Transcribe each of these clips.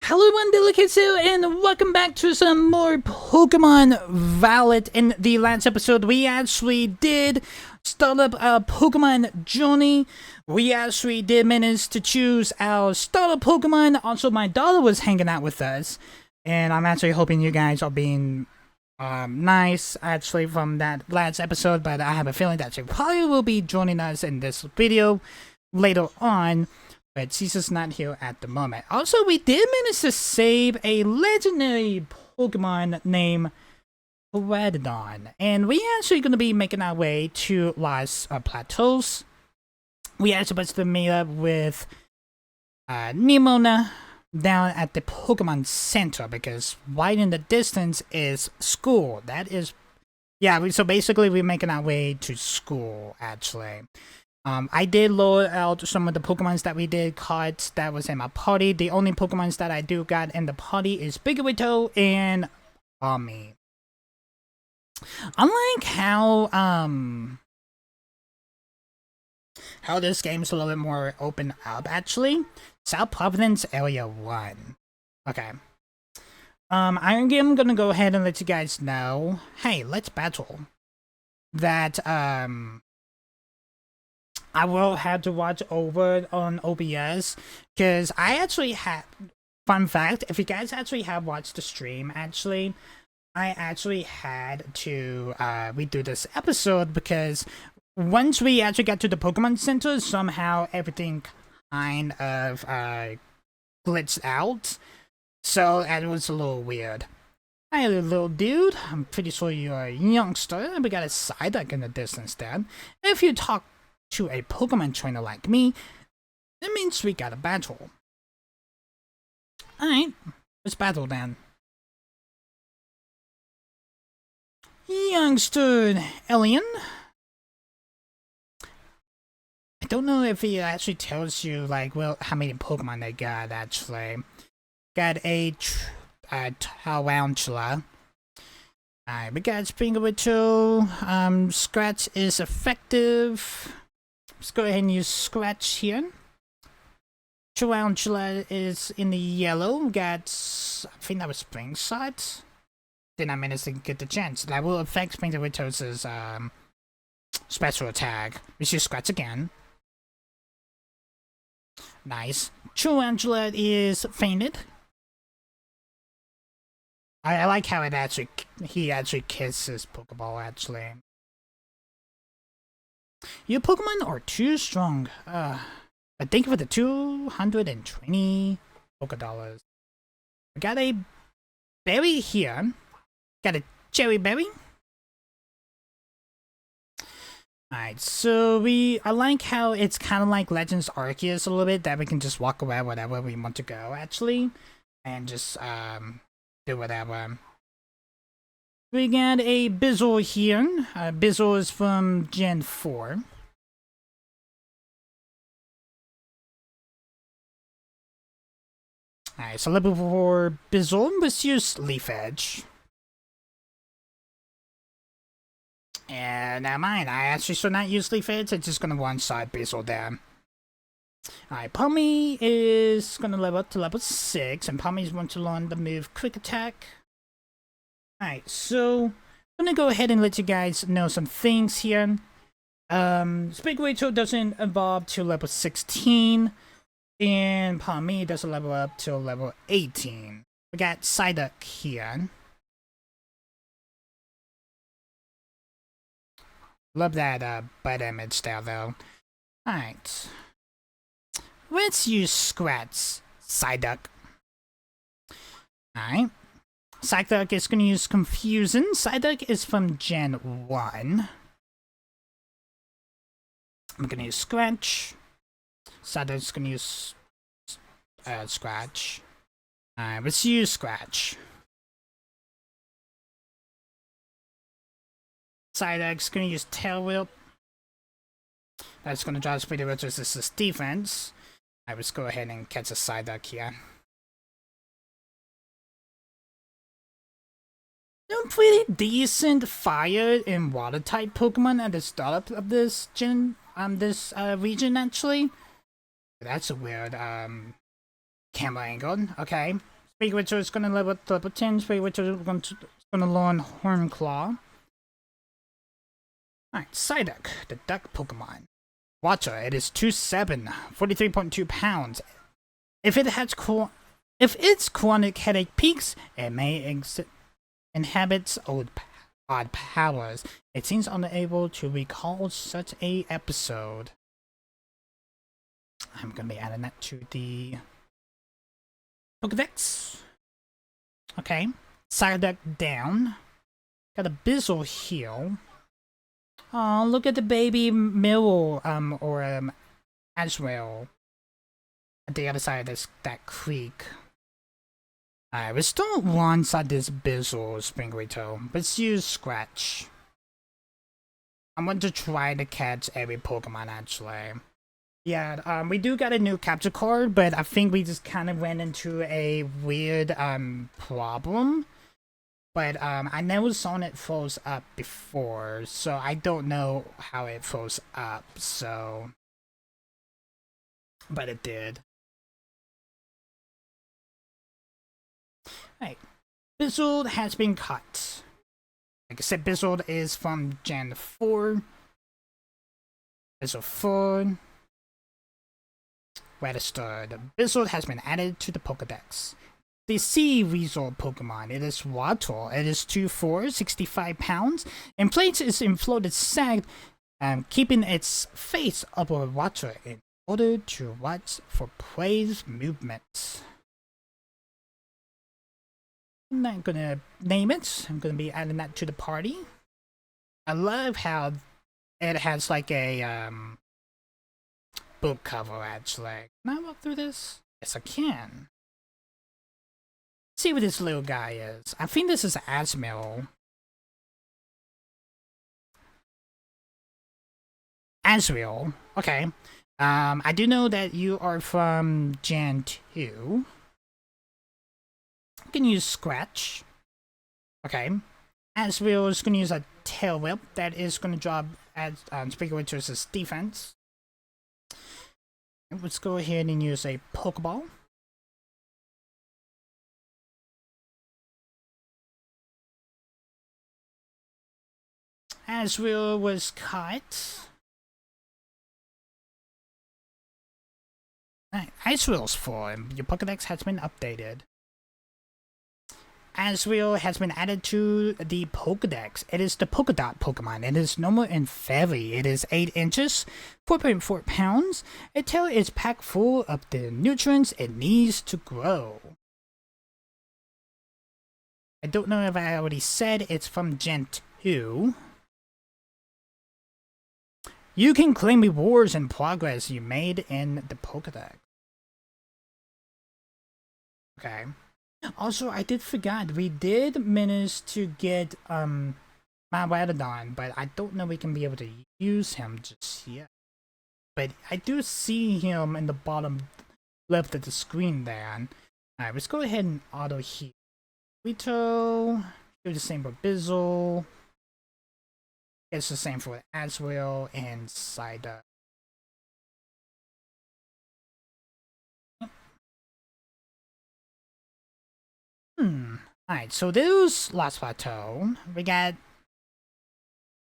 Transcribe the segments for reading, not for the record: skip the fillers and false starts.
Hello everyone, Delicatsu, and welcome back to some more Pokemon Violet. In the last episode, we actually did start up a Pokemon journey. We actually did manage to choose our starter Pokemon. Also, my daughter was hanging out with us, and I'm actually hoping you guys are being nice, actually, from that last episode, but I have a feeling that she probably will be joining us in this video later on. But she's just not here at the moment. Also, we did manage to save a legendary Pokemon named Redon. And we actually going to be making our way to Lost Plateaus. We are supposed to meet up with Nimona down at the Pokemon Center, because right in the distance is school. That is... yeah, so basically we're making our way to school, actually. I did load out some of the Pokemons that we did caught that was in my party. The only Pokemons that I do got in the party is Bigawito and Ami. Unlike how this game's a little bit more open up, actually. South Providence Area 1. Okay. I'm gonna go ahead and let you guys know. Hey, let's battle. That, I will have to watch over on OBS, because I actually had, fun fact, if you guys actually have watched the stream, actually, I actually had to redo this episode, because once we actually got to the Pokemon Center, somehow everything kind of glitched out, so it was a little weird. Hey little dude, I'm pretty sure you're a youngster, and we got a Psyduck in the distance there. If you talk to a Pokemon trainer like me, that means we got a battle. Alright, let's battle then. Youngster alien. I don't know if he actually tells you, like, well, how many Pokemon they got, actually. Got a Tarantula. Alright, we got Springabito. Scratch is effective. Let's go ahead and use Scratch here. Tarantula is in the yellow. We got, I think that was Spring Sight. Did not manage to get the chance. That will affect Springabito's special attack. Let's use Scratch again. Nice. Tarantula is fainted. I like how he actually kisses Pokeball, actually. Your Pokemon are too strong. But thank you for the 220 Pokedollars. We got a berry here. Got a cherry berry. Alright, so I like how it's kind of like Legends Arceus a little bit, that we can just walk around wherever we want to go, actually. And just, do whatever. We got a Bizzle here. Bizzle is from Gen 4. Alright, so level 4 Bizzle. Let's use Leaf Edge. And never mind, I actually should not use Leaf Edge. It's just gonna one-side Bizzle there. Alright, Pommy is gonna level up to level 6, and Pommy's going to learn the move Quick Attack. Alright, so I'm gonna go ahead and let you guys know some things here. Spigwato doesn't evolve to level 16, and Pommy doesn't level up till level 18. We got Psyduck here. Love that butt image there, though. Alright. Let's use Scratch Psyduck. Alright. Psyduck is going to use Confusion. Psyduck is from Gen 1. I'm going to use Scratch. Psyduck's going to use Scratch. Alright, let's use Scratch. Psyduck's going to use Tail Whip. That's going to drive pretty much resist defense. Alright, let's go ahead and catch a Psyduck here. Pretty decent fire and water type Pokemon at the start of this region, actually. That's a weird camera angle. Okay, Spiritomb is gonna level up to level 10. Spiritomb is gonna learn Hornclaw. Alright, Psyduck, the duck Pokemon. Water, it is 2'7", 43.2 pounds. If its chronic headache peaks, it may inhabit odd powers. It seems unable to recall such a episode. I'm gonna be adding that to the Pokedex. Okay, Psyduck down. Got a Bizzle heal. Oh, look at the baby mill, Azrael. At the other side of that creek. Alright, we're still alongside this Bizzle Spiritomb, but let's use Scratch. I want to try to catch every Pokemon, actually. Yeah, we do got a new capture card, but I think we just kind of ran into a weird, problem. But, I never saw it froze up before, so I don't know how it froze up, so... But it did. Right. Bizzle has been cut. Like I said, Bizzle is from Gen 4. Bizzle 4. Registered. Bizzle has been added to the Pokedex. The Sea Weasel Pokemon. It is water. It is 2'4", 65 pounds. Inflates its inflated sac, keeping its face above water in order to watch for prey's movements. I'm not gonna name it. I'm gonna be adding that to the party. I love how it has like a book cover, actually. Can I walk through this? Yes, I can. See what this little guy is. I think this is Azrael. Azrael. Okay. I do know that you are from Gen 2. You can use Scratch. Okay. Azrael is going to use a Tail Whip that is going to drop as Spiritom's defense. Let's go ahead and use a Pokeball. Azrael was cut. Alright, Azrael's form. Your Pokedex has been updated. Azrael has been added to the Pokedex. It is the Polkadot Pokemon. It is normal and fairy. It is 8 inches, 4.4 pounds. Its tail is packed full of the nutrients it needs to grow. I don't know if I already said it's from Gen 2. You can claim rewards and progress you made in the Pokedex. Okay. Also, I did forget, we did manage to get Maraudon, but I don't know we can be able to use him just yet. But I do see him in the bottom left of the screen there. Alright, let's go ahead and auto heal. Rito, do the same for Bizzle. It's the same for Azrael and Psyduck. Alright, so there's Last Plateau. We got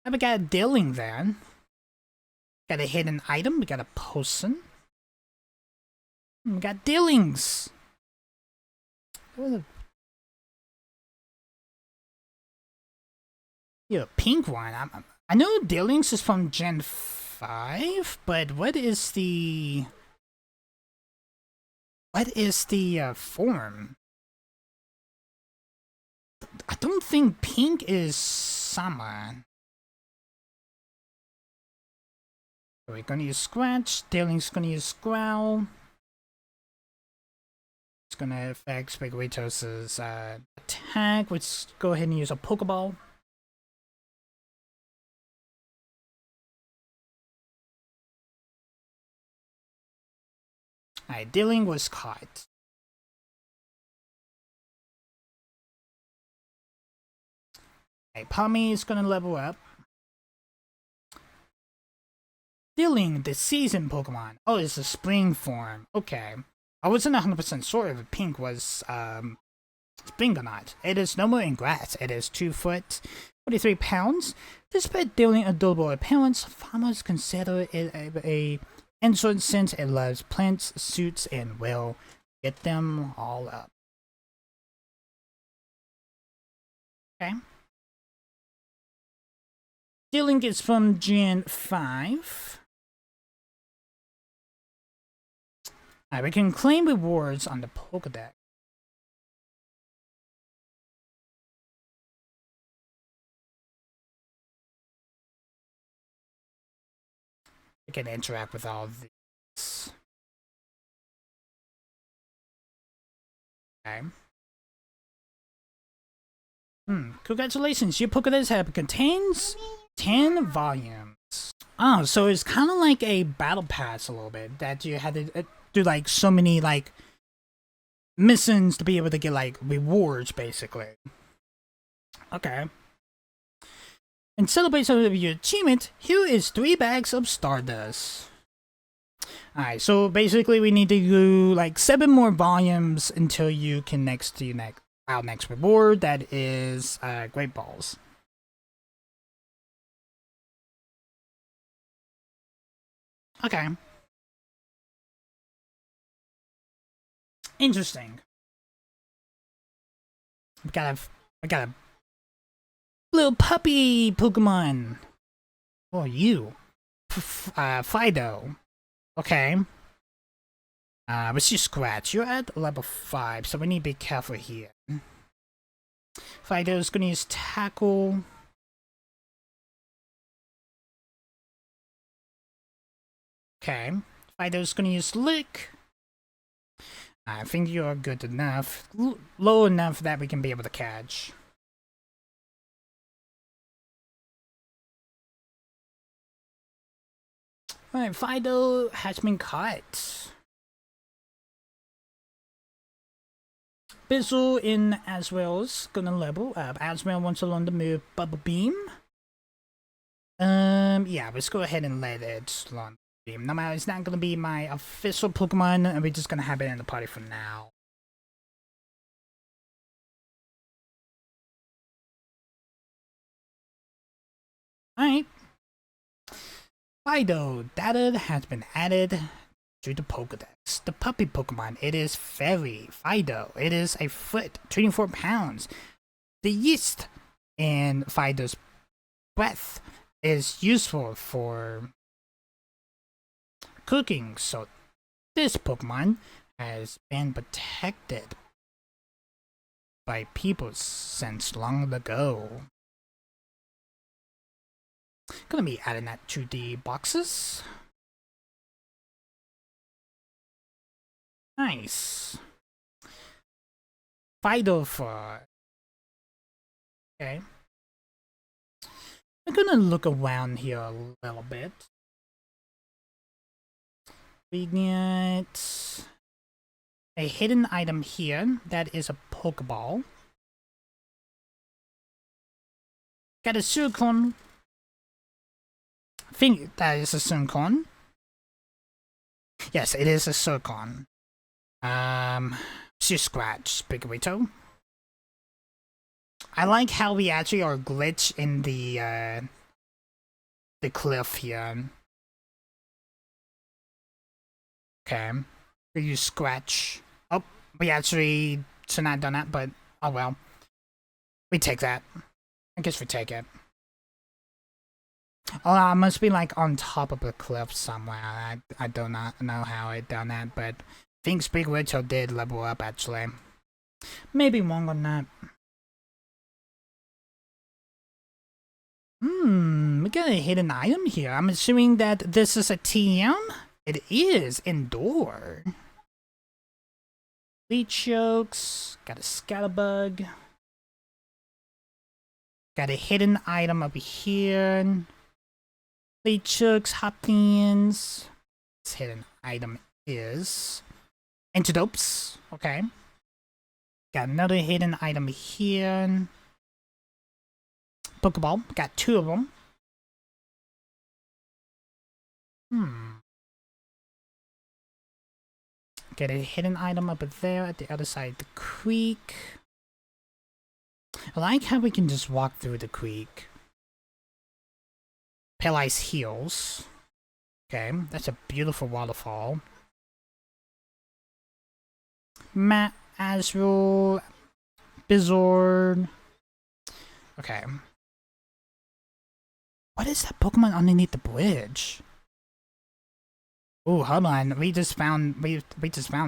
a dealing there. Got a hidden item, we got a potion. We got dealings. Yeah, pink one. I know dealings is from Gen 5, but what is the form? I don't think pink is summer. So we're gonna use Scratch. Dealing's gonna use Growl. It's gonna affect Spiritom's attack. Let's go ahead and use a Pokeball. Alright, Dealing was caught. Alright, Pommy is gonna level up. Dealing, the season Pokemon. Oh, it's a spring form. Okay. I wasn't 100% sure if pink was Spingonite. It is normal in grass. It is 2 foot, 43 pounds. Despite dealing a durable appearance, farmers consider it a insolent since it loves plants, suits, and will get them all up. Okay. Dealing is from Gen 5. Alright, we can claim rewards on the Pokédex. We can interact with all of these. Okay. Congratulations, your Pokédex have contains 10 volumes. Oh, so it's kind of like a battle pass a little bit, that you had to do like so many like missions to be able to get like rewards, basically. Okay. In celebration of your achievement, here is 3 bags of Stardust. Alright, so basically we need to do like 7 more volumes until you can our next reward, that is Great Balls. Okay. Interesting. I got a little puppy Pokemon. Oh, you. Fido. Okay. Let's just scratch. You're at level 5, so we need to be careful here. Fido's gonna use Tackle. Okay. Fido's gonna use Lick. I think you're good enough. Low enough that we can be able to catch. Alright, Fido has been caught. Bizzle in Aswell's gonna level up. Aswell wants to learn the move Bubble Beam. Yeah, let's go ahead and let it learn Beam. No matter, it's not gonna be my official Pokemon, and we're just gonna have it in the party for now. Alright. Fido data has been added to the Pokédex. The puppy Pokemon, it is Fairy Fido. It is a foot, 24 pounds. The yeast in Fido's breath is useful for cooking, so this Pokemon has been protected by people since long ago. Gonna be adding that to the boxes. Nice. Fido for. Okay. I'm gonna look around here a little bit. We get a hidden item here that is a Pokeball. Got a Suicune. I think that is a Suicune. Yes, it is a Suicune. She scratch Bigwito. I like how we actually are glitched in the cliff here. Okay. We use scratch. Oh, we actually should not have done that, but oh well. We take that. I guess we take it. Oh, I must be like on top of the cliff somewhere. I do not know how I done that, but I think Big Rachel did level up actually. Maybe wrong on that. We got a hidden item here. I'm assuming that this is a TM? It is indoor. Leechokes, got a Scatterbug. Got a hidden item over here. Leechokes, Hopkins. This hidden item is Antidopes. Okay. Got another hidden item here. Pokeball. Got 2 of them. Get a hidden item up there at the other side of the creek. I like how we can just walk through the creek. Pale Ice Heels. Okay, that's a beautiful waterfall. Matt, Azrael, Bizord. Okay. What is that Pokemon underneath the bridge? Oh, hold on. We just found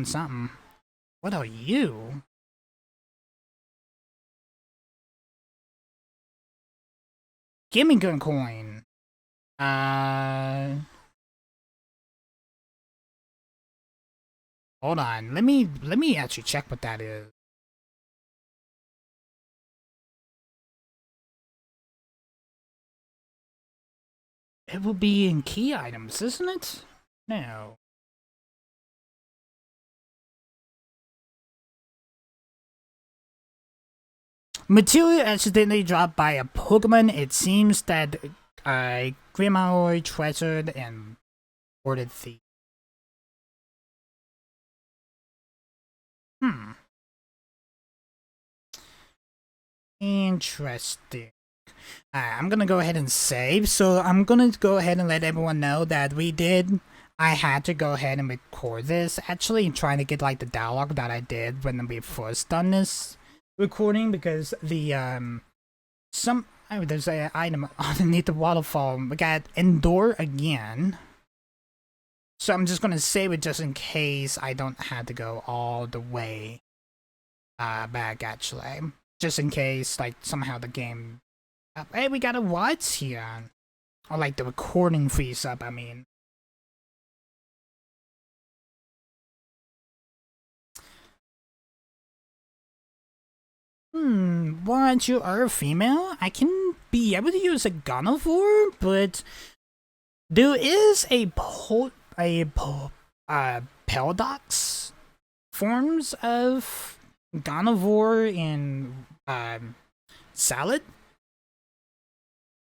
something. What are you? Gimme Gun Coin. Hold on. Let me actually check what that is. It will be in key items, isn't it? No. Material accidentally dropped by a Pokemon. It seems that Grandma treasured and boarded thief. Interesting. I'm gonna go ahead and save. So I'm gonna go ahead and let everyone know that I had to go ahead and record this. Actually, trying to get like the dialogue that I did when we first done this recording, because the there's an item underneath the waterfall. We got Endure again. So I'm just gonna save it just in case I don't have to go all the way back, actually. Just in case, like, somehow the game... Hey, we got a Watts here. Or, like, the recording frees up, I mean. What, you are a female? I can be able to use a Gunavore, but... There is a paradox forms of Gunavore in Salad.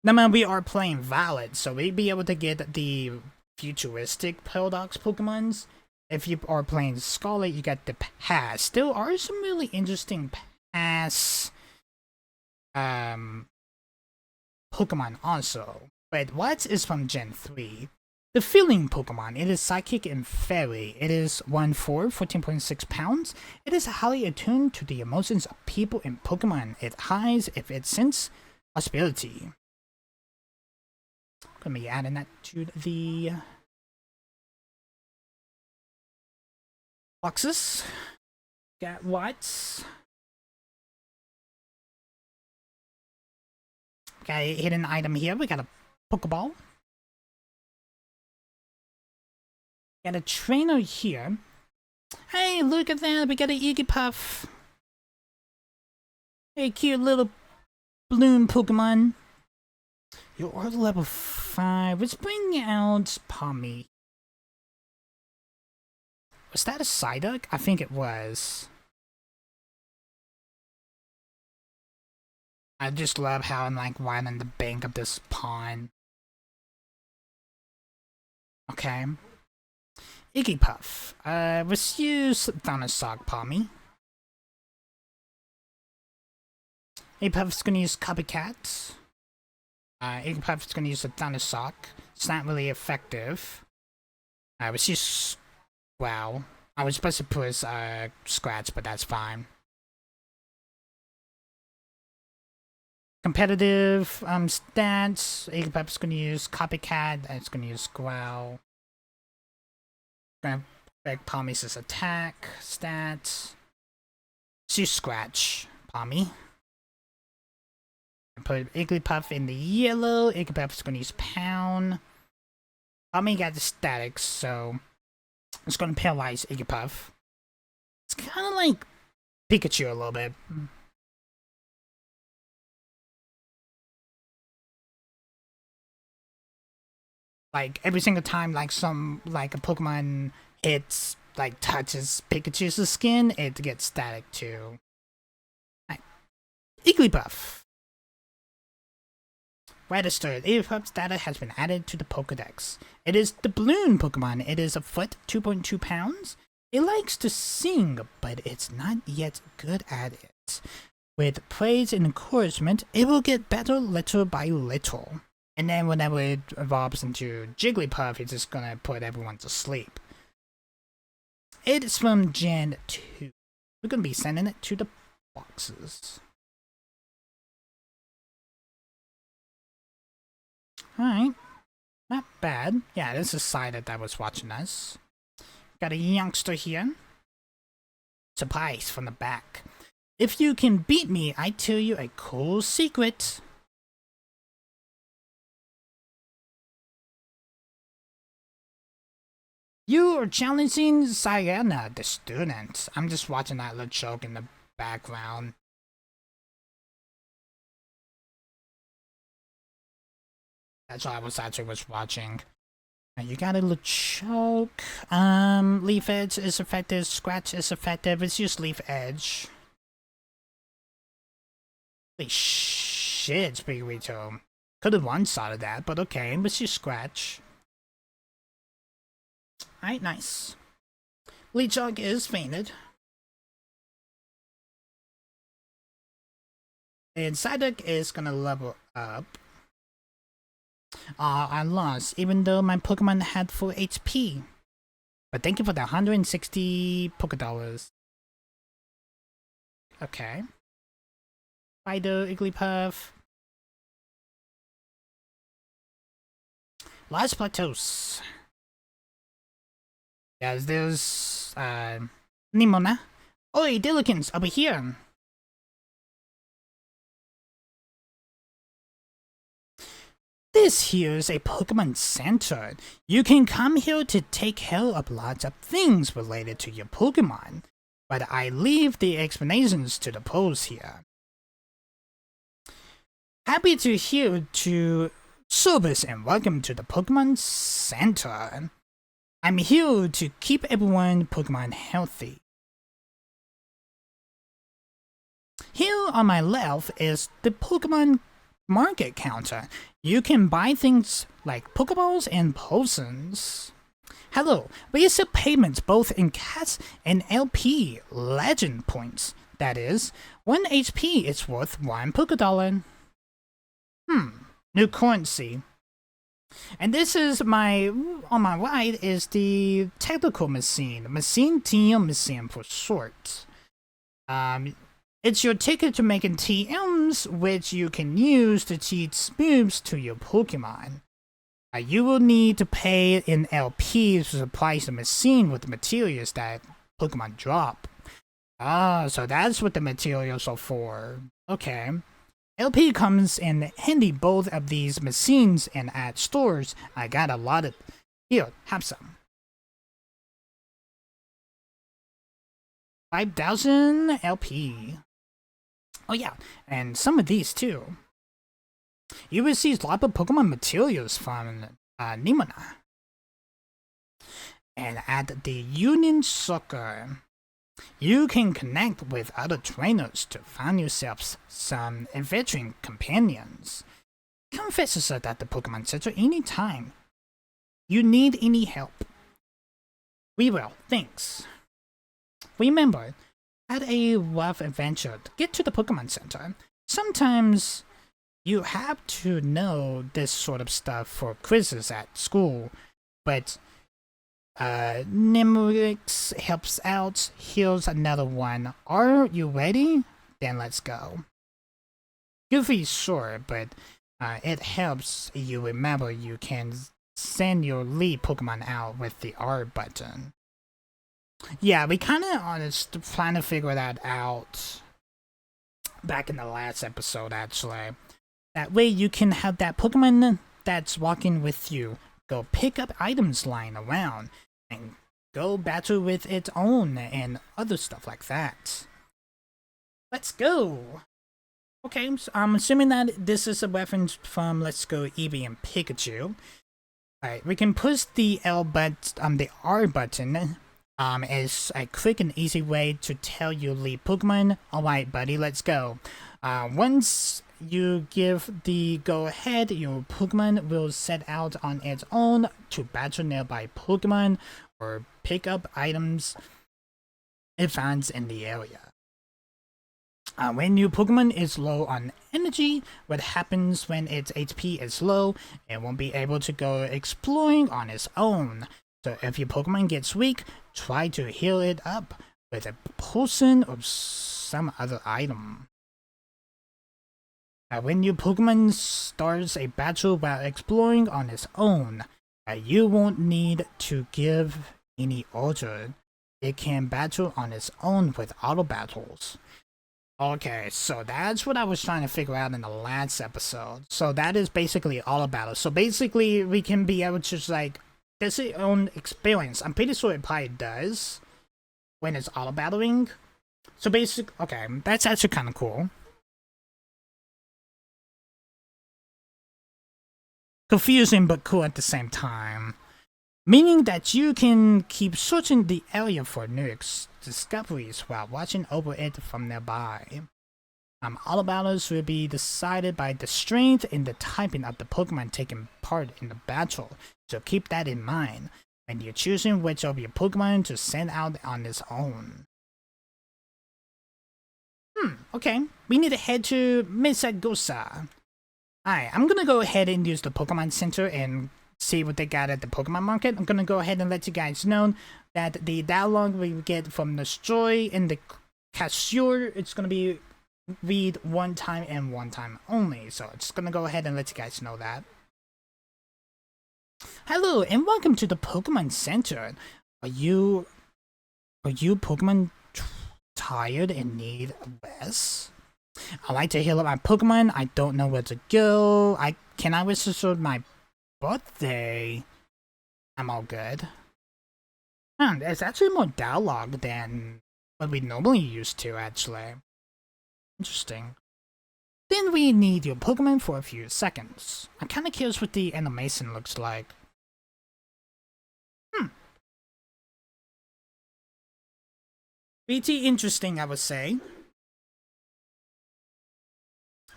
Now, we are playing Valid, so we'd be able to get the futuristic paradox Pokemons. If you are playing Scarlet, you get the past. There are some really interesting past Pokemon also. But what is from Gen 3? The Feeling Pokemon. It is Psychic and Fairy. It is 1/4, 14.6 pounds. It is highly attuned to the emotions of people and Pokemon. It hides if it senses hostility. I'm gonna be adding that to the boxes. Got what? Got a hidden item here. We got a Pokeball. Got a trainer here. Hey, look at that. We got an Igglybuff. Hey, cute little balloon Pokemon. You're already level 5. Let's bring out Pommy. Was that a Psyduck? I think it was. I just love how I'm like right on the bank of this pond. Okay. Igglybuff. Let's use Thundersock Pommy. Igglybuff's gonna use Copycat. Igglybuff's gonna use a Thundersock. It's not really effective. Let's use... Wow. I was supposed to put Scratch, but that's fine. Competitive stats. Igglybuff's gonna use Copycat, and it's gonna use Growl. Gonna beg Pommy's attack stats. Let's use Scratch, Pommy. And put Igglybuff in the yellow. Igglybuff's gonna use Pound. Pommy got the statics, so it's gonna paralyze Igglybuff. It's kinda like Pikachu a little bit. Like, every single time, like, a Pokemon hits, like, touches Pikachu's skin, it gets static too. Right. Igglybuff. Registered. Igglybuff's data has been added to the Pokedex. It is the balloon Pokemon. It is a foot, 2.2 pounds. It likes to sing, but it's not yet good at it. with praise and encouragement, it will get better little by little. And then whenever it evolves into Jigglypuff, it's just gonna put everyone to sleep. It's from Gen 2. We're gonna be sending it to the boxes. Alright. Not bad. Yeah, this is Cider that was watching us. Got a youngster here. Surprise from the back. If you can beat me, I tell you a cool secret. You are challenging Sienna, the student. I'm just watching that little joke in the background. That's what I was actually watching. You got a little choke. Leaf edge is effective. Scratch is effective. It's just leaf edge. Holy shit, Spirito. Could have one-shotted that, but okay. Let's just scratch. Alright, nice. Leechog is fainted. And Psyduck is gonna level up. I lost, even though my Pokemon had full HP. But thank you for the 160 Pokédollars. Okay. Fido, Igglypuff. Last Plateaus. Yes, there's, Nimona. Oi, Dilikins, over here. This here's a Pokemon Center. You can come here to take care of lots of things related to your Pokemon, but I leave the explanations to the pros here. Happy to here to service and welcome to the Pokemon Center. I'm here to keep everyone Pokemon healthy. Here on my left is the Pokemon market counter. You can buy things like Pokeballs and potions. Hello, we accept payments both in cash and LP legend points. That is, 1 HP is worth 1 Pokédollar. New currency. And this is on my right is the technical machine. Machine TM machine for short. It's your ticket to making TMs, which you can use to teach moves to your Pokemon. You will need to pay in LP to supply the machine with the materials that Pokemon drop. So that's what the materials are for. Okay. LP comes in handy both of these machines and at stores. I got a lot of... Here, have some. 5,000 LP. Oh yeah, and some of these too. You receive a lot of Pokemon materials from Nimona. And at the Union Soccer, you can connect with other trainers to find yourselves some adventuring companions. Come visit us at the Pokemon Center anytime you need any help. We will, thanks. Remember, had a rough adventure to get to the Pokemon Center. Sometimes you have to know this sort of stuff for quizzes at school, but Nimrix helps out. Here's another one. Are you ready? Then let's go. Goofy, sure, but it helps you remember you can send your lead Pokemon out with the R button. Yeah, we kind of are trying to figure that out back in the last episode, actually. That way you can have that Pokemon that's walking with you go pick up items lying around and go battle with its own and other stuff like that. Let's go! Okay, so I'm assuming that this is a reference from Let's Go Eevee and Pikachu. Alright, we can push the the R button. Is a quick and easy way to tell your lead Pokemon, alright buddy, let's go. Once you give the go-ahead, your Pokemon will set out on its own to battle nearby Pokemon or pick up items it finds in the area. When your Pokemon is low on energy, what happens when its HP is low, it won't be able to go exploring on its own. So if your Pokemon gets weak, try to heal it up with a potion or some other item. When your Pokemon starts a battle while exploring on its own, you won't need to give any order. It can battle on its own with auto battles. Okay, so that's what I was trying to figure out in the last episode. So that is basically auto battle. So basically, we can be able to just like, does it own experience? I'm pretty sure it probably does when it's auto battling. So okay, that's actually kind of cool. Confusing but cool at the same time. Meaning that you can keep searching the area for new discoveries while watching over it from nearby. All battles will be decided by the strength and the typing of the Pokemon taking part in the battle, so keep that in mind when you're choosing which of your Pokemon to send out on its own. Okay, we need to head to Misagosa. Alright, I'm gonna go ahead and use the Pokemon Center and see what they got at the Pokemon Market. I'm gonna go ahead and let you guys know that the dialogue we get from the story and the cashier, it's gonna be read one time and one time only. So it's gonna go ahead and let you guys know that. Hello and welcome to the Pokemon Center. Are you Pokemon tired and need rest? I like to heal up my Pokemon. I don't know where to go. Can I register my birthday? I'm all good. There's actually more dialogue than what we normally used to, actually. Interesting. Then we need your Pokemon for a few seconds. I'm kinda curious what the animation looks like. Pretty interesting, I would say.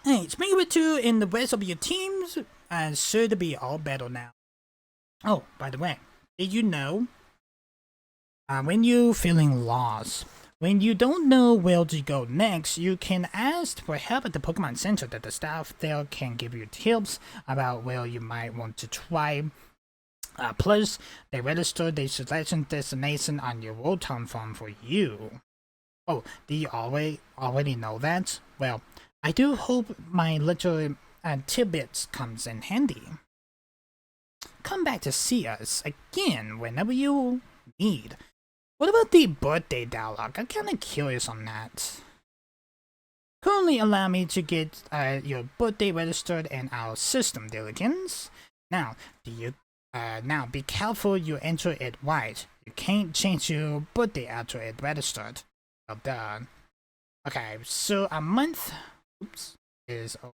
Hey, it's me with you and the rest of your teams are sure to be all better now. Oh, by the way, did you know? When you're feeling lost, when you don't know where to go next, you can ask for help at the Pokemon Center that the staff there can give you tips about where you might want to try. Plus, they register the selection destination on your Rotom form for you. Oh, do you already know that? Well, I do hope my little tidbits comes in handy. Come back to see us again whenever you need. What about the birthday dialogue? I'm kinda curious on that. Currently allow me to get your birthday registered in our system, Dillikins. Now, now be careful you enter it right. You can't change your birthday after it registered. Well done. Okay, so a month is over.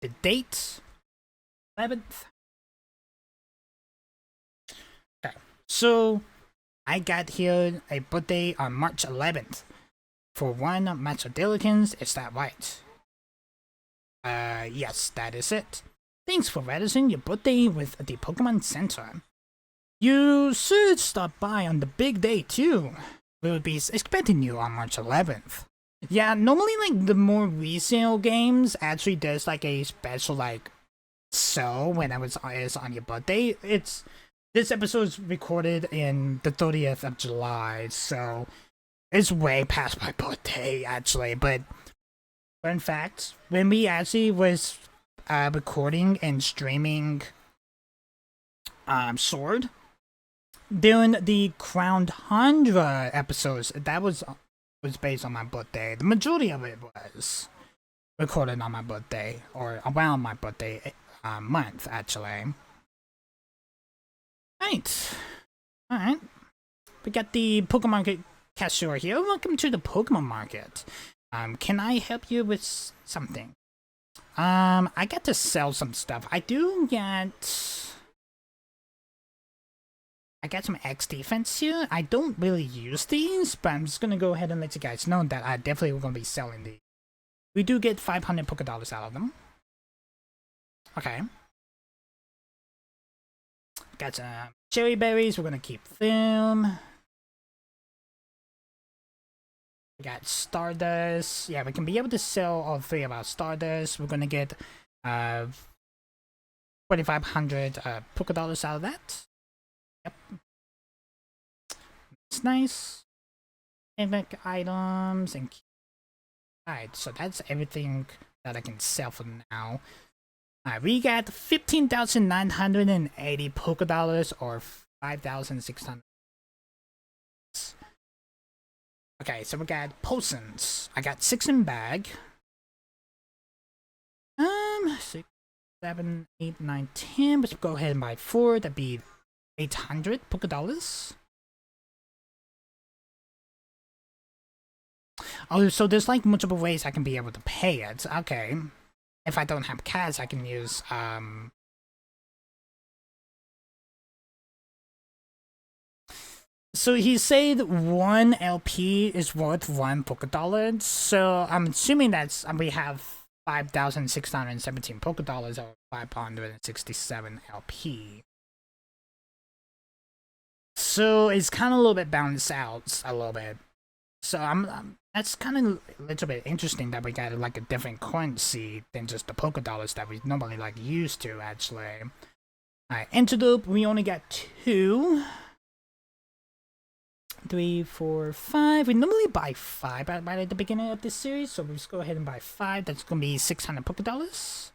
The date 11th. Okay, so I got here a birthday on March 11th. For one Master Dillikins, is that right? Yes, that is it. Thanks for registering your birthday with the Pokemon Center. You should stop by on the big day too. We'll be expecting you on March 11th. Yeah, normally like the more recent games actually does like a special like sale when it's on your birthday. This episode is recorded in the 30th of July, so it's way past my birthday actually. But fun fact, when we actually was recording and streaming Sword during the Crown Tundra episodes, that was based on my birthday. The majority of it was recorded on my birthday, or around my birthday month, actually. Alright. We got the Pokemon Market cashier here. Welcome to the Pokemon Market. Can I help you with something? I got to sell some stuff. I got some X defense here. I don't really use these, but I'm just gonna go ahead and let you guys know that I definitely will gonna be selling these. We do get 500 Pokédollars out of them. Okay. Got some cherry berries. We're gonna keep them. We got Stardust. Yeah, we can be able to sell all 3 of our Stardust. We're gonna get 4,500 Poké Dollars out of that. Yep. It's nice. Epic items and... Alright, so that's everything that I can sell for now. Alright, we got 15,980 Poké Dollars or 5,600. Okay, so we got potions. I got 6 in bag. 6, 7, 8, 9, 10. Let's go ahead and buy 4. That'd be 800 Poké Dollars. Oh, so there's like multiple ways I can be able to pay it. Okay. If I don't have cash, I can use So he said 1 LP is worth 1 Poké Dollar. So I'm assuming that's we have 5,617 Poké Dollars or 567 LP. So it's kind of a little bit balanced out a little bit. So that's kind of a little bit interesting that we got like a different currency than just the Poké Dollars that we normally like used to actually. Alright, Antidote, we only got 2. 3, 4, 5. We normally buy 5 right at the beginning of this series, so we'll just go ahead and buy 5. That's gonna be 600 Poké Dollars.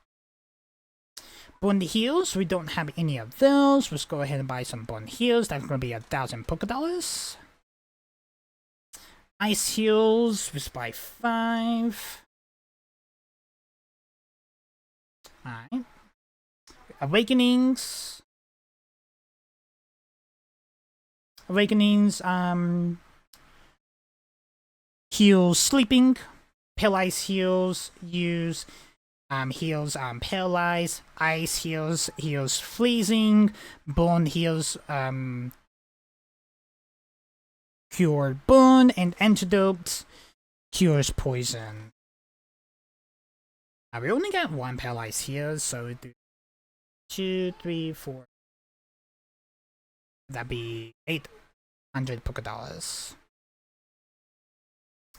Bone Heals, we don't have any of those. Let's go ahead and buy some Bone Heals. That's gonna be 1,000 Poké Dollars. Ice Heals, let's buy 5. Alright. Awakenings. Heals sleeping. Paralyze heals, heals paralyze. Ice heals freezing. Bone heals cure burn, and Antidote cures poison. We only got 1 paralyze here, so we do 2, 3, 4. That'd be 800 Poké Dollars.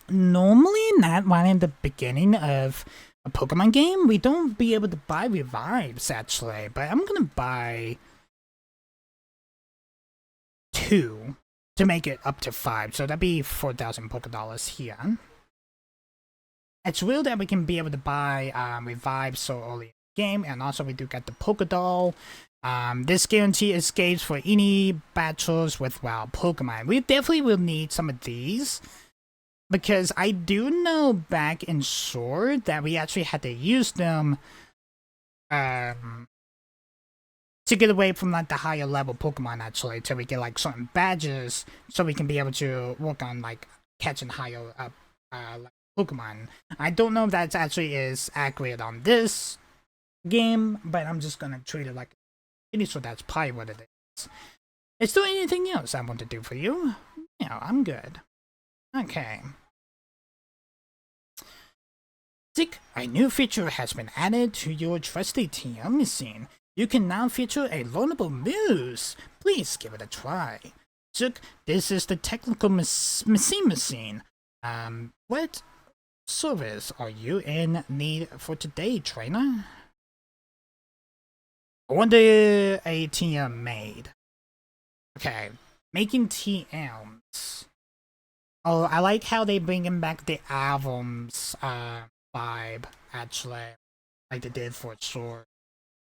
Normally, not right in the beginning of a Pokemon game, we don't be able to buy revives actually, but I'm gonna buy 2 to make it up to 5, so that'd be 4,000 Poké Dollars here. It's real that we can be able to buy revives so early in the game, and also we do get the Poké Doll. This guarantee escapes for any battles with wild Pokemon. We definitely will need some of these, because I do know back in Sword that we actually had to use them to get away from like the higher level Pokemon actually, till we get like certain badges, so we can be able to work on like catching higher up like, Pokemon. I don't know if that actually is accurate on this game, but I'm just gonna treat it like so that's probably what it is. Is there anything else I want to do for you? No, I'm good. Okay. Tick, a new feature has been added to your trusty TM machine. You can now feature a learnable moves. Please give it a try. Zook, this is the technical machine. What service are you in need for today, trainer? I wonder a TM made. Okay, making TMs. Oh, I like how they bringing back the albums vibe, actually, like they did for Sword.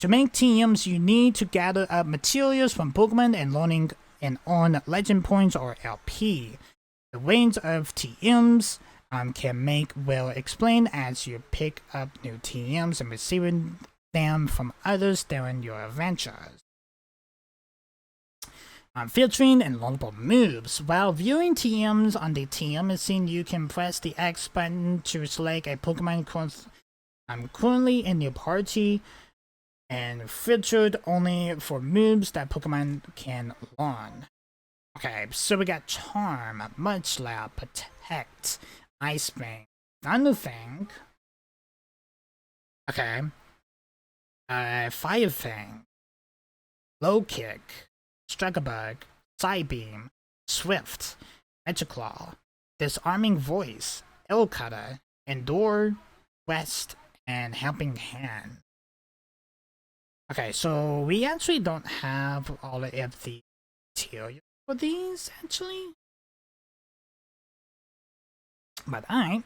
To make TMs, you need to gather up materials from Pokemon and learning and earn legend points or LP. The range of TMs can make well explained as you pick up new TMs and receiving them from others during your adventures. Filtering and learnable moves. While viewing TMs on the TM machine, you can press the X button to select a Pokemon currently in your party and filtered only for moves that Pokemon can learn. Okay, so we got Charm, Mudslap, Protect, Ice Fang, Thunder Fang. Okay. Fire Fang, Low Kick, Strike Bug, Side Beam, Swift, Edge Claw, Disarming Voice, El Cutter, Endure, West, and Helping Hand. Okay, so we actually don't have all of the material for these, actually. But alright.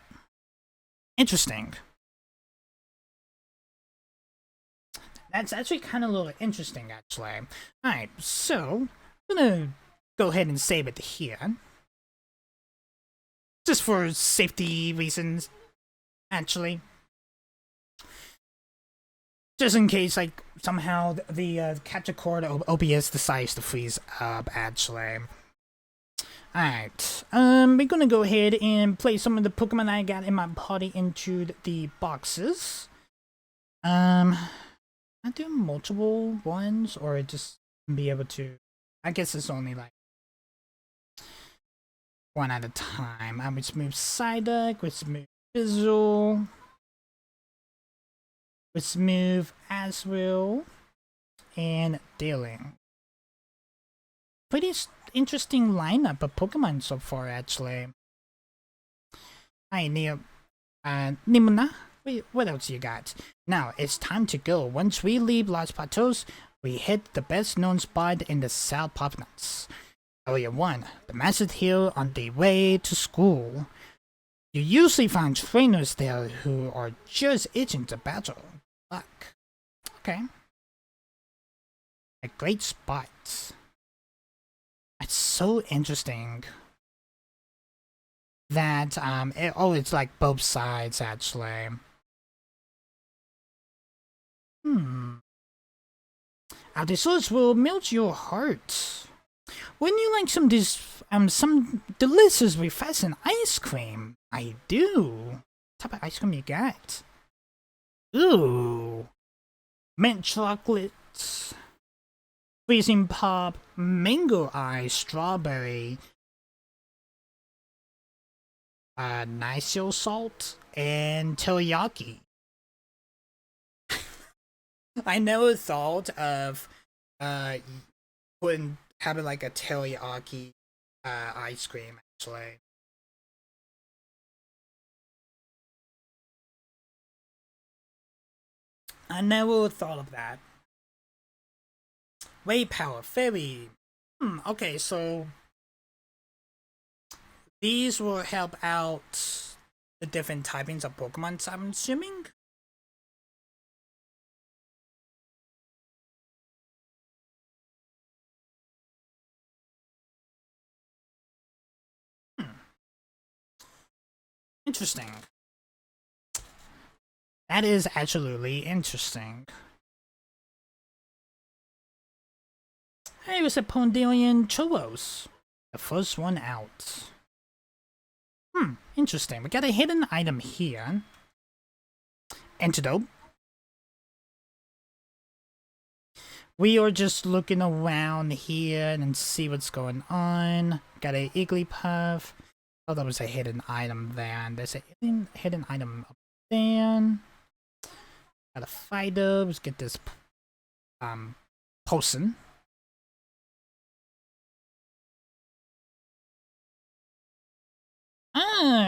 Interesting. That's actually kind of a little interesting, actually. Alright, so I'm gonna go ahead and save it here. Just for safety reasons, actually. Just in case, like, somehow the capture card OBS decides to freeze up, actually. Alright, we're gonna go ahead and place some of the Pokemon I got in my party into the boxes. I do multiple ones, or just be able to... I guess it's only like one at a time. I would move Psyduck, let's move Fizzle, let's move Asriel, and Dealing. Pretty interesting lineup of Pokemon so far, actually. Hi, Nimona. Wait, what else you got? Now, it's time to go. Once we leave Lost Plateaus, we hit the best known spot in the South Province. Area 1, the Massive Hill on the way to school. You usually find trainers there who are just itching to battle. Luck. Okay. A great spot. It's so interesting that, it's like both sides, actually. Aldisaurus will melt your heart. Wouldn't you like some delicious refreshing ice cream? I do. What type of ice cream you got? Ooh. Mint chocolate. Freezing pop. Mango ice. Strawberry. Nice salt. And teriyaki. I never thought of having like a teriyaki ice cream, actually. I never thought of that. Ray power, fairy. Okay, so these will help out the different typings of Pokemon, I'm assuming. Interesting. That is absolutely interesting. Hey, it was a Pondelian Cholos. The first one out. Interesting. We got a hidden item here. Antidote. We are just looking around here and see what's going on. Got a Igglypuff. Oh, that was a hidden item there. And there's a hidden item up there. Got a Fido. Let's get this Potion.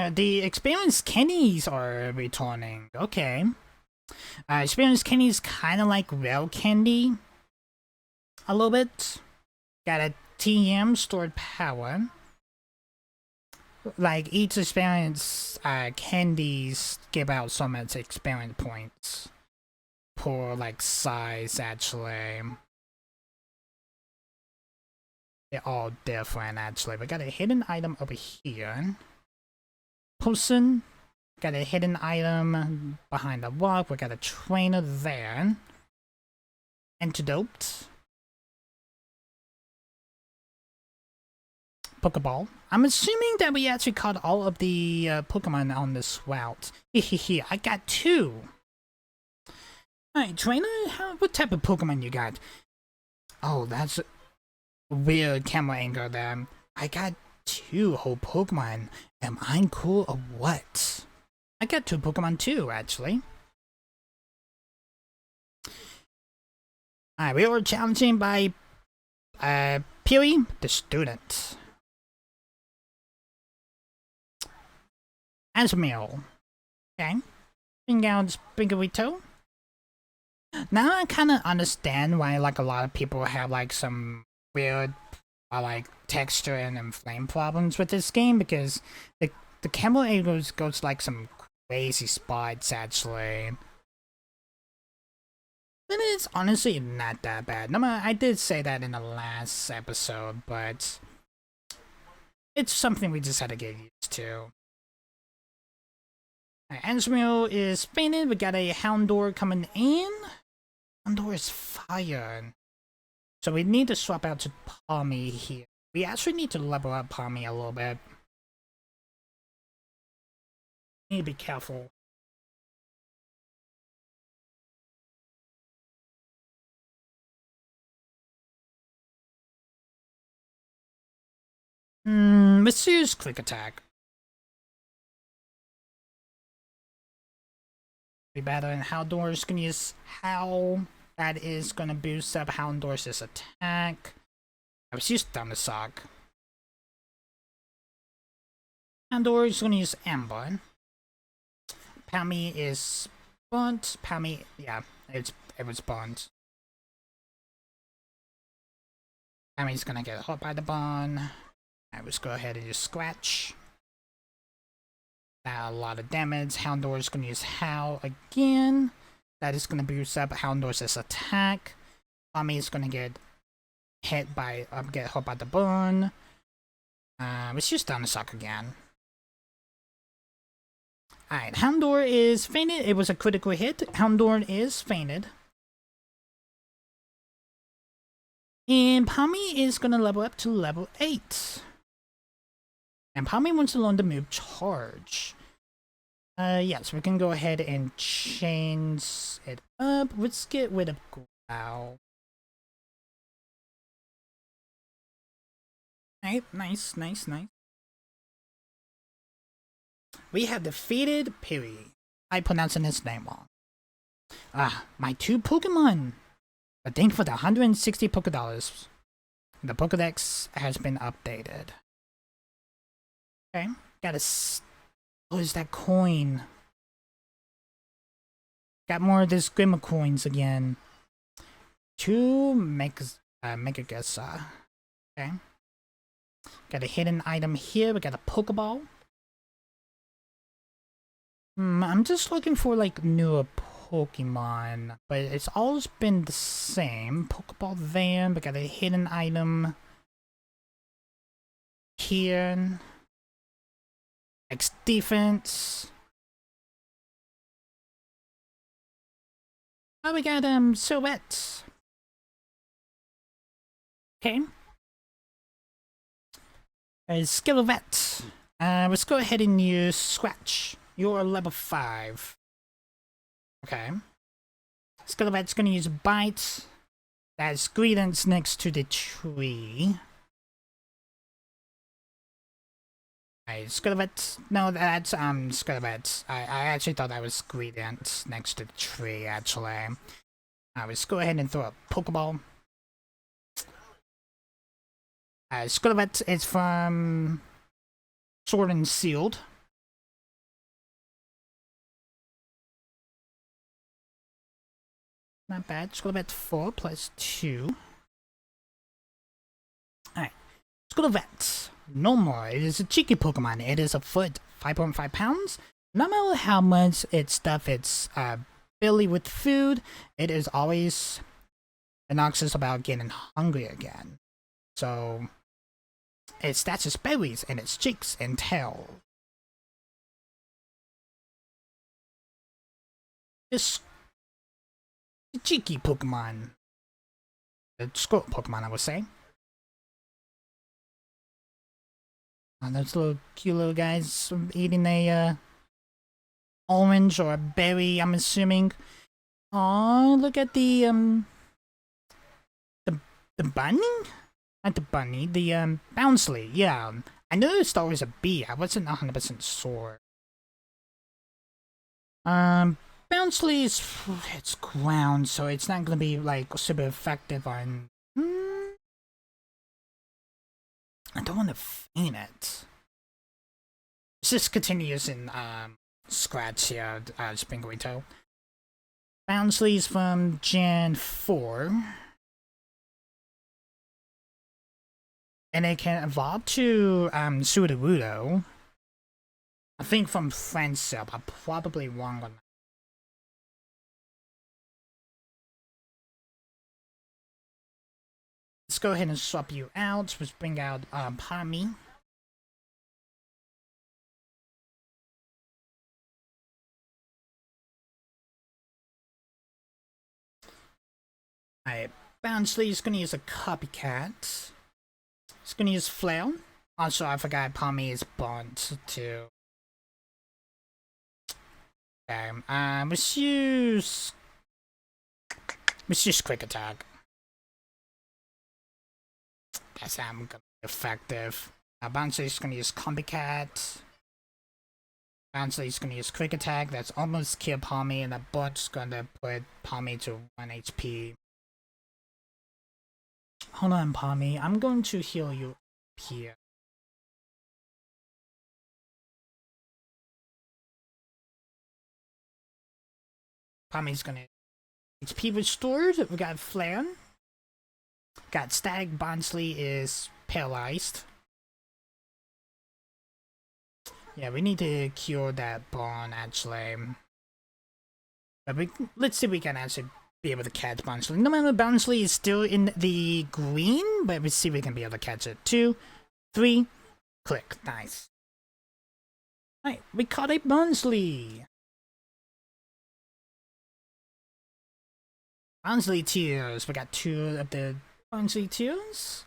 The experienced candies are returning. Okay. Experienced candies kind of like real candy. A little bit. Got a TM stored power. Like each experience candies give out so much experience points per like size, actually. They're all different, actually. We got a hidden item over here. Potion. Got a hidden item behind the rock. We got a trainer there. Antidote. Pokeball. I'm assuming that we actually caught all of the Pokemon on this route. Hehehe, I got 2. Alright, trainer, what type of Pokemon you got? Oh, that's a weird camera angle there. I got 2 whole Pokemon. Am I cool or what? I got 2 Pokemon too, actually. Alright, we were challenging by Peary, the student. Asmil. Okay. Bring out Spingarito. Now I kind of understand why like a lot of people have like some weird like texture and flame problems with this game, because the camera angles goes like some crazy spots actually. But it's honestly not that bad. No, I did say that in the last episode, but it's something we just had to get used to. Ansmio is fainted. We got a Houndour coming in. Houndour is fire. So we need to swap out to Palmy here. We actually need to level up Palmy a little bit. Need to be careful. Let's use Quick Attack. Be better, and Houndour is gonna use Howl. That is gonna boost up Houndour's attack. I was used Thunder Sock. Houndour is gonna use Amber. Palmy is burnt. Palmy, yeah, it was burnt. Palmy's gonna get hit by the burn. Let's go ahead and just scratch. A lot of damage. Houndour is gonna use Howl again. That is gonna boost up Houndour's attack. Palmy is gonna get hit by the burn. Let's use Thunder Sock again. Alright, Houndour is fainted. It was a critical hit. Houndour is fainted. And Palmy is gonna level up to level 8. And Palmy wants to learn the move Charge. Yes, we can go ahead and change it up. Let's get rid of Growl. Alright, nice. We have defeated Piri. I'm pronouncing his name wrong. My 2 Pokemon! But thank you for the 160 Pokédollars. The Pokédex has been updated. Okay, got a... What is that coin? Got more of this Grimmer coins again. 2 Megagessa. Okay. Got a hidden item here. We got a Pokeball. I'm just looking for like newer Pokemon, but it's always been the same. Pokeball there. We got a hidden item here. X defense. Oh, we got silhouettes. Okay. Skillet. Let's go ahead and use Scratch. You're level 5. Okay. Skillet's gonna use Bite. That's Greedence next to the tree. Skillet. No, that's Skillet. I actually thought that was Greedence next to the tree, actually. Let's go ahead and throw a Pokeball. Skillet is from Sword and Shield. Not bad. Skillet 4 plus 2. Alright. Skillet. No more. It is a cheeky Pokemon. It is a foot, 5.5 pounds. No matter how much its stuff it's belly with food, it is always obnoxious about getting hungry again. So its stats is berries and its cheeks and tail. This cheeky Pokemon. The squirrel Pokemon, I would say. Those little cute little guys eating a orange or a berry, I'm assuming. Oh, look at the bunny? Not the bunny, the Bounsley. Yeah, I noticed there was a bee. I wasn't 100% sure. Bounsley is it's ground, so it's not gonna be like super effective on. I don't want to faint it. Just continues in Scratch here, Spinguito. Bounceley's from Gen 4. And it can evolve to Sudowoodo. I think from French sub. I'm probably wrong on that. Let's go ahead and swap you out. Let's bring out Palmy. Alright, Bounceley is gonna use a copycat. He's gonna use Flail. Also, I forgot Palmy is Bond too. Okay, let's use Quick Attack. That's how I'm gonna be effective. Bounceley's gonna use Copycat. Bounceley's gonna use Quick Attack. That's almost kill Palmy, and that Butt's gonna put Palmy to 1 HP. Hold on, Palmy. I'm going to heal you here. Palmy's gonna HP restored. We got Flan. Got Static. Bounceley is paralyzed. Yeah, we need to cure that bone actually. But let's see if we can actually be able to catch Bounceley. No matter, Bounceley is still in the green, but let's see if we can be able to catch it. 2, 3, click. Nice. Alright, we caught a Bounceley. Bounceley Tears. We got 2 of the Bounceley Tears.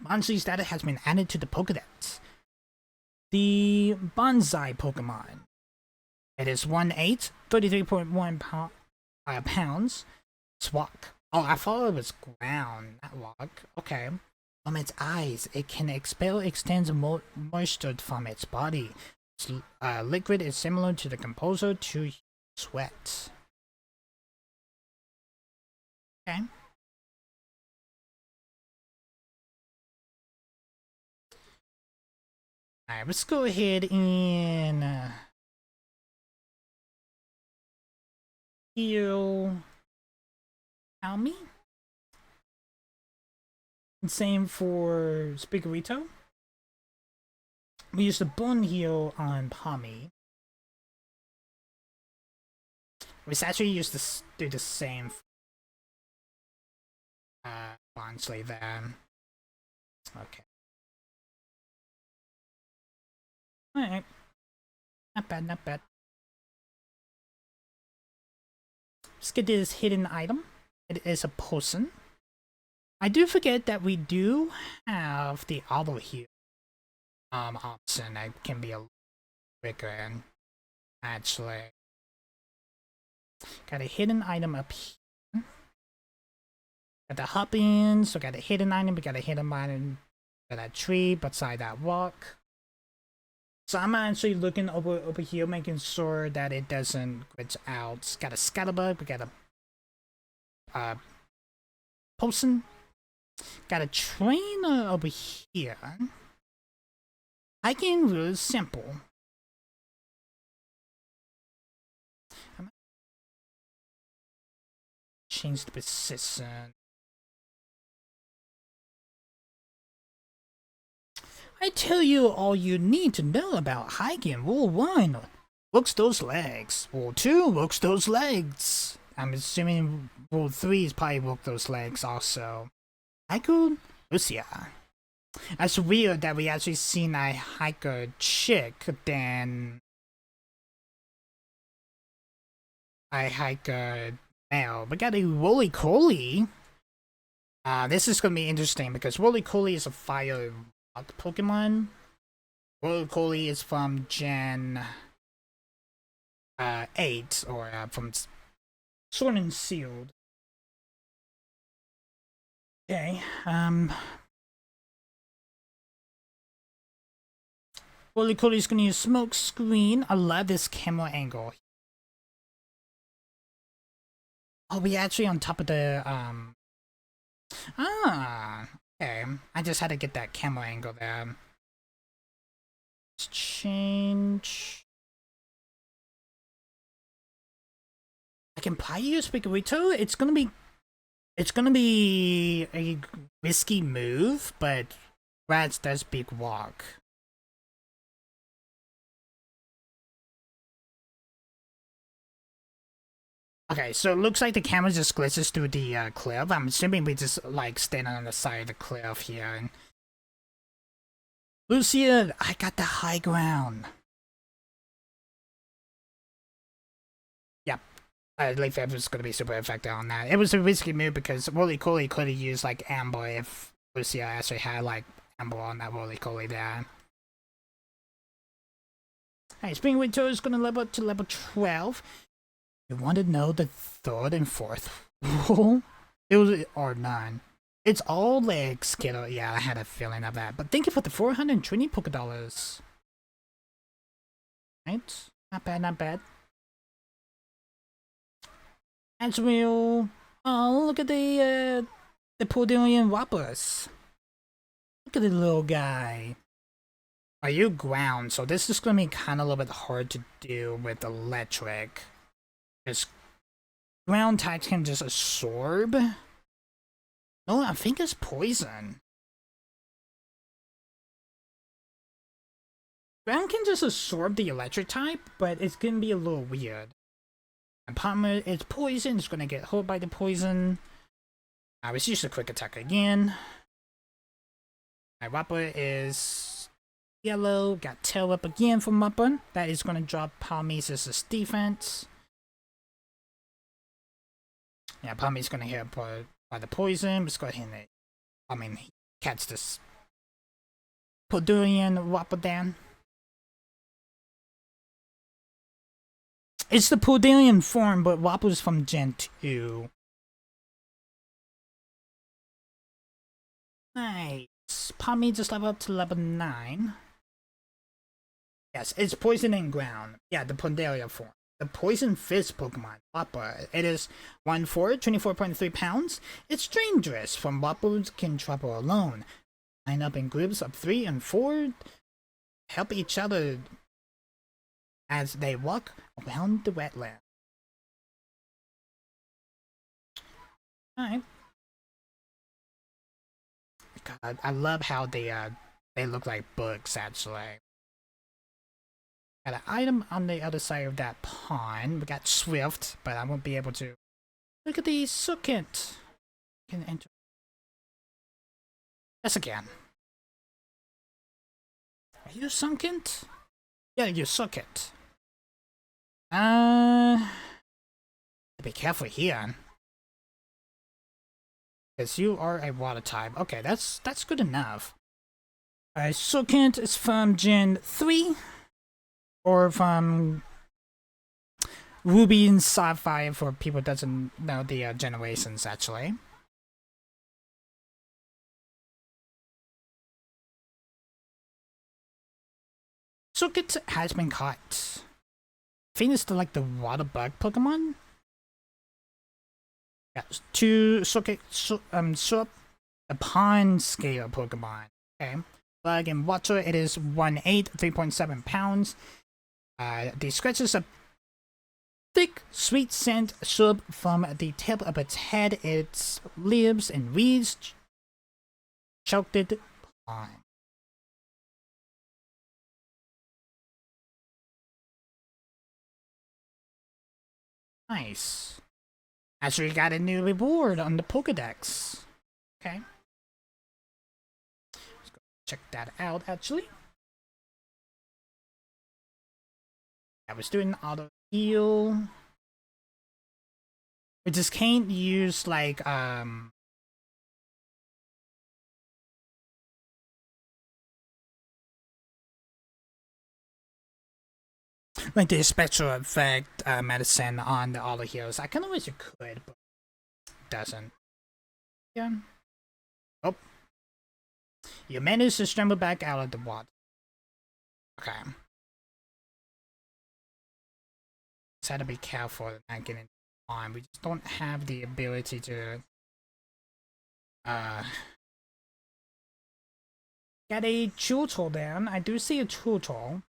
Bounceley's data has been added to the Pokédex. The Bonsai Pokemon. It is 1/8, 33.1 pounds. Swak. Oh, I thought it was ground, not rock. Okay. From its eyes, it can expel extends moisture from its body. Its liquid is similar to the composer to sweat. Okay. Alright, let's go ahead and heal Palmy. And same for Spigorito. We use the Bone Heal on Palmy. Let's actually use this, do the same Bounceley there. Okay. Alright. Not bad, not bad. Let's get this hidden item. It is a potion. I do forget that we do have the auto heal option that can be a little quicker and actually got a hidden item up here. Got the hop-ins, so got a hidden item, we got a hidden item at that tree beside that rock. So I'm actually looking over here, making sure that it doesn't glitch out. Got a scatterbug, we got a potion. Got a trainer over here. Hiking really simple. Change the position. I tell you all you need to know about hiking. Rule 1, looks those legs. Rule 2, looks those legs. I'm assuming rule 3 is probably look those legs also. Haiku Lucia. That's weird that we actually seen a hiker chick than a hiker male. We got a Roly-Coly. This is gonna be interesting because Roly-Coly is a fire Pokemon. Roly-Coly is from Gen 8 or from Sword and Shield. Okay, Roly-Coly is gonna use Smoke Screen. I love this camera angle. Oh, we actually on top of the okay. I just had to get that camera angle there. Let's change. I can buy you a Spigorito. It's gonna be a risky move, but Rats does big walk. Okay, so it looks like the camera just glitches through the cliff. I'm assuming we just like standing on the side of the cliff here. And Lucia, I got the high ground. Yep. I believe that was going to be super effective on that. It was a risky move because Roly-Coly could have used like Amber if Lucia actually had like Amber on that Roly-Coly there. Alright, Spring Winter is going to level up to level 12. You want to know the third and fourth rule? It was, or none. It's all like Skittle. Yeah, I had a feeling of that. But thank you for the 420 Poké Dollars. Right? Not bad, not bad. As real. Oh, look at the Podium Whoppers. Look at the little guy. Are you ground? So this is gonna be kind of a little bit hard to do with electric. Because ground types can just absorb. No, I think it's poison. Ground can just absorb the electric type, but it's gonna be a little weird. And Palmer is poison, it's gonna get hurt by the poison. Let's use a quick attack again. My Whopper is yellow, got tail up again from Whopper. That is gonna drop Palme's defense. Yeah, Palme's gonna hit by the poison. Let's go ahead and catch this Podurian Whopper down. It's the Podurian form, but Whopper's from Gen 2. Nice. Palme just level up to level 9. Yes, it's poison and ground. Yeah, the Ponderia form. The Poison Fist Pokemon, Whopper. It is 1/4, 24.3 pounds. It's dangerous. From Whoppers can travel alone. Line up in groups of 3 and 4. Help each other as they walk around the wetland. Alright. God, I love how they look like books, actually. Got an item on the other side of that pond. We got Swift, but I won't be able to. Look at the Suckent. Can enter. Yes, again. Are you Sunkent? Yeah, you Suckent. Be careful here. Because you are a water type. Okay, that's good enough. Suckent is from Gen 3. Or from Ruby and Sapphire for people who doesn't know the generations, actually. Suckent has been caught. I think it's like the water bug Pokemon. Yeah, 2 Suckent, the pond scale Pokemon. Okay. Bug and water, it is 1/8, 3.7 pounds. The scratches a thick, sweet scent syrup from the tip of its head. Its lives and weeds choked it on. Nice. Actually got a new reward on the Pokedex. Okay. Let's go check that out, actually. I was doing auto heal. We just can't use like like the special effect medicine on the auto heals. I kind of wish it could, but it doesn't. Yeah. Oh. You managed to scramble back out of the water. Okay. Just had to be careful not getting on. We just don't have the ability to get a turtle down. I do see a turtle.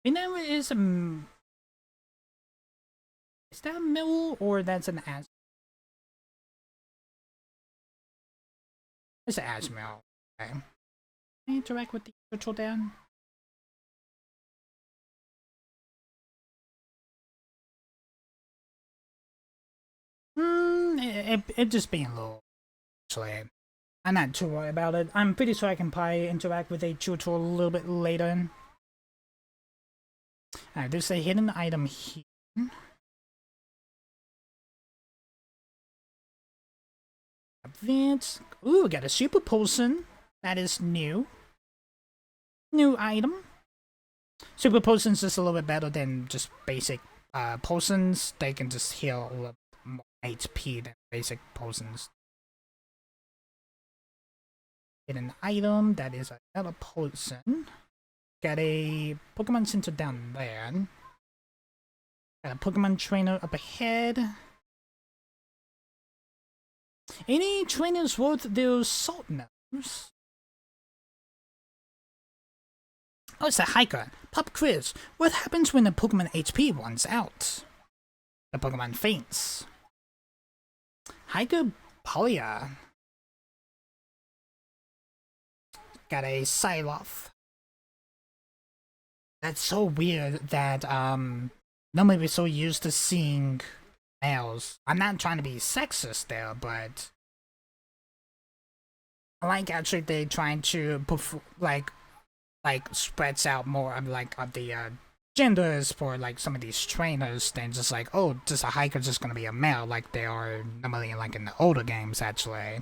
And there is is that a mill or that's an as? It's an Asmill. Okay. Can I interact with the virtual down? It just being a little. Actually, I'm not too worried about it. I'm pretty sure I can probably interact with a tutorial a little bit later. Alright, there's a hidden item here. Advance. Ooh, we got a super potion. That is new. New item. Super potions is a little bit better than just basic potions. They can just heal a little more HP than basic potions. Hidden item. That is another potion. Got a Pokemon Center down there. Got a Pokemon trainer up ahead. Any trainers worth their salt nose? Oh, it's a hiker. Pop quiz. What happens when the Pokemon HP runs out? The Pokemon faints. Hiker Polia. Got a Psylocke. That's so weird that normally we're so used to seeing males. I'm not trying to be sexist there, but I like actually they trying to like spreads out more of the genders for like some of these trainers than just like, oh, just a hiker just gonna be a male like they are normally like in the older games actually.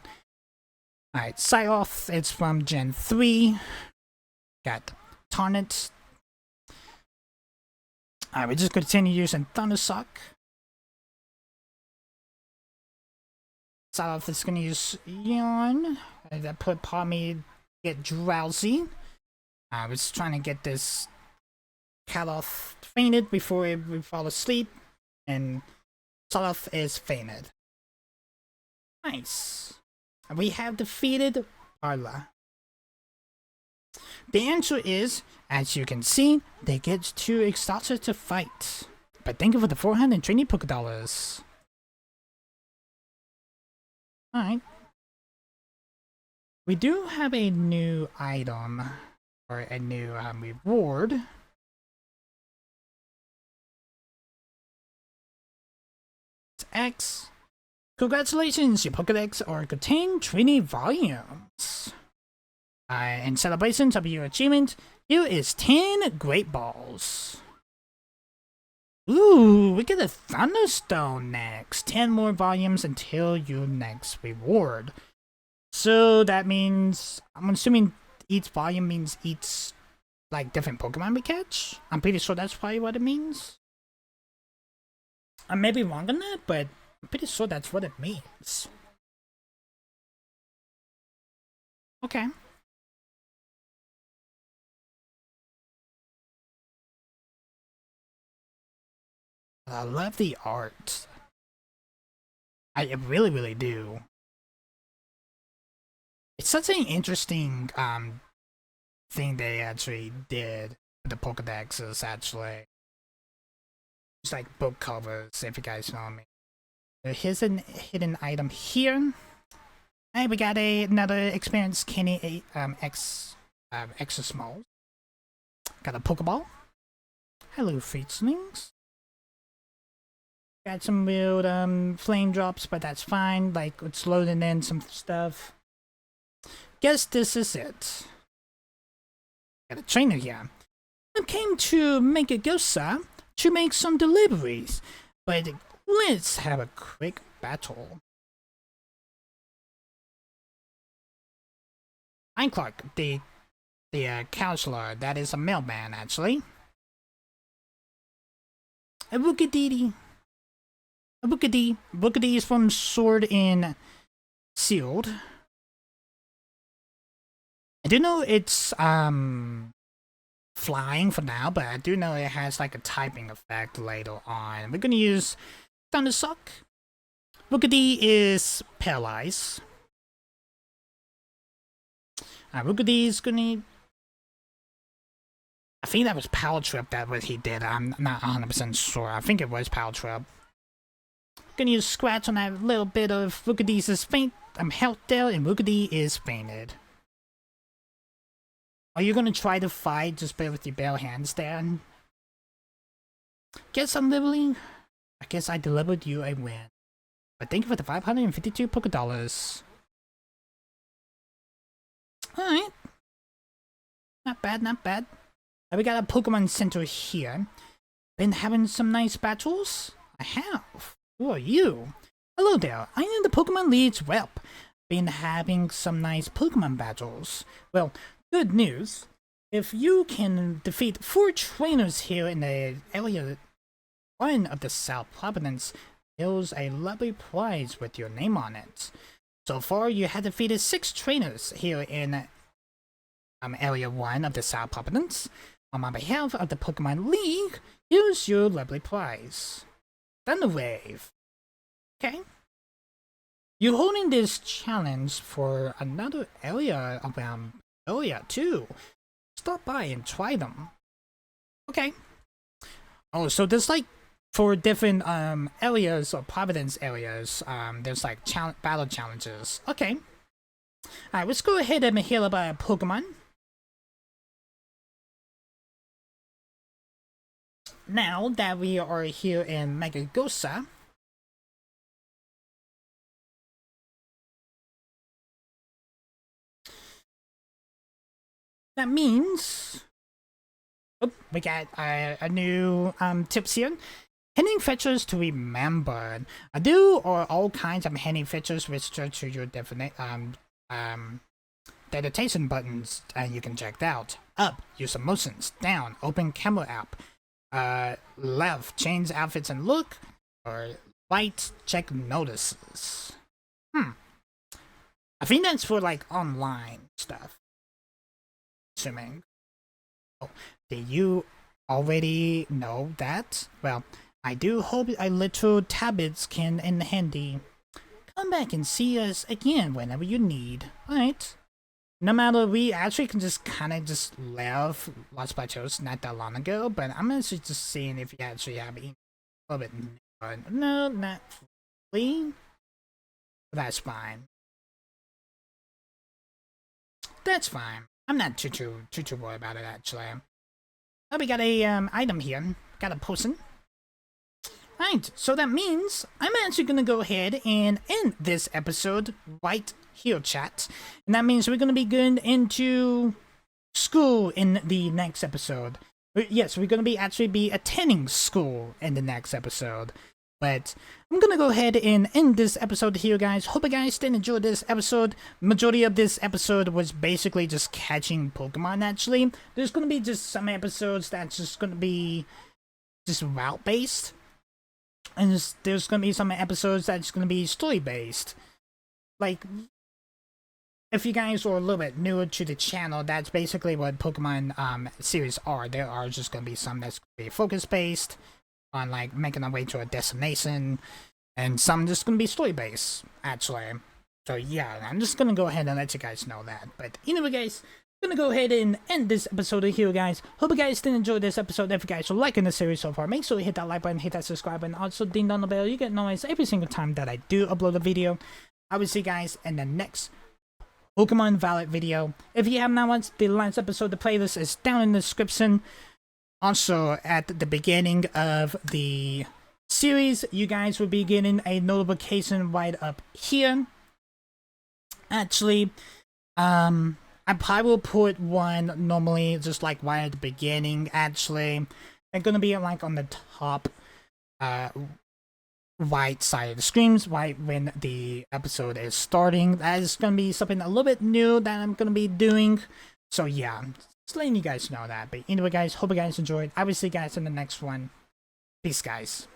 Alright, Psylocke, it's from Gen 3. Got Tarnet. Alright, we just continue using Thundersuck. Psylocke is gonna use Yawn. That put part me get drowsy. I was trying to get this Kaloth fainted before we fall asleep, and Psylocke is fainted. Nice. We have defeated Parla. The answer is, as you can see, they get too exhausted to fight. But thank you for the 420 Pokédollars. Alright. We do have a new item, or a new reward. It's X. Congratulations, your Pokédex are contained 20 volumes. In celebrations of your achievement, here is 10 Great Balls. Ooh, we get a Thunderstone next. 10 more volumes until your next reward. So that means, I'm assuming each volume means each, like, different Pokemon we catch? I'm pretty sure that's probably what it means. I may be wrong on that, but I'm pretty sure that's what it means. Okay. I love the art. I really, really do. It's such an interesting thing they actually did with the Pokédexes, actually. It's like book covers, if you guys know me. Here's a hidden item here. Hey, we got another experienced Kenny extra small. Got a Pokeball. Hello, Freetlings. Got some weird flame drops, but that's fine. Like, it's loading in some stuff. Guess this is it. Got a trainer here. I came to make a Gosa to make some deliveries, but let's have a quick battle. I'm Clark, the counselor. That is a mailman, actually. A Bookadee. A Bookadee. Bookadee is from Sword and Shield. I do know it's flying for now, but I do know it has like a typing effect later on. We're gonna use Thundersuck. Bookadee is paralyzed. Bookadee is gonna I think that was Power Trip that what he did. I'm not 100% sure. I think it was Power Trip. Gonna use Scratch on that little bit of Rookadee's faint. Health there, and Rookadee is fainted. Are you gonna try to fight just with your bare hands there? Guess I'm leveling. I guess I delivered you a win. But thank you for the 552 Poké Dollars. Alright. Not bad, not bad. Now we got a Pokemon Center here. Been having some nice battles? I have. Who are you? Hello there, I am the Pokemon Lead's rep. Been having some nice Pokemon battles. Well, good news. If you can defeat 4 trainers here in the area 1 of the South Province, there's a lovely prize with your name on it. So far, you have defeated 6 trainers here in area 1 of the South Province. On behalf of the Pokemon League, here's your lovely prize. Thunder Wave. Okay. You're holding this challenge for another area around area too. Stop by and try them. Okay. Oh, so there's like 4 different areas or Providence areas. There's like battle challenges. Okay. Alright, let's go ahead and heal up a Pokemon. Now that we are here in Megagosa, that means we got a new tips here. Handing features to remember. There are all kinds of handing features which to your definite dedication buttons, and you can check that out. Up, use emotions. Down, open camera app. Left, change outfits and look. Or right, check notices. I think that's for like online stuff. Assuming. Oh, did you already know that? Well, I do hope a little tablets can in handy. Come back and see us again whenever you need. Alright. No matter, we actually can just kind of just left Lost Plateaus not that long ago, but I'm actually just seeing if you actually have a little bit more. No, not fully. But that's fine. That's fine. I'm not too worried about it actually. Oh, we got a item here. Got a person. Right, so that means I'm actually gonna go ahead and end this episode right here, chat. And that means we're gonna be going into school in the next episode. Yes, we're gonna actually be attending school in the next episode. But I'm gonna go ahead and end this episode here, guys. Hope you guys did enjoy this episode. Majority of this episode was basically just catching Pokemon, actually. There's gonna be just some episodes that's just gonna be just route-based. And there's gonna be some episodes that's gonna be story-based. Like, if you guys are a little bit newer to the channel, that's basically what Pokemon series are. There are just gonna be some that's gonna be focus-based, on like making our way to a destination, and some just gonna be story based actually. So yeah, I'm just gonna go ahead and let you guys know that. But anyway, guys, I'm gonna go ahead and end this episode here, guys. Hope you guys did enjoy this episode. If you guys are liking the series so far, make sure you hit that like button, hit that subscribe button, also ding down the bell. You get notified every single time that I do upload a video. I will see you guys in the next Pokemon Violet video. If you have not watched the last episode, the playlist is down in the description. Also, at the beginning of the series, you guys will be getting a notification right up here. Actually, I probably will put one normally just like right at the beginning, actually. They're gonna be like on the top right side of the screen, right when the episode is starting. That is gonna be something a little bit new that I'm gonna be doing. So yeah. Just letting you guys know that. But anyway, guys, hope you guys enjoyed. I will see you guys in the next one. Peace, guys.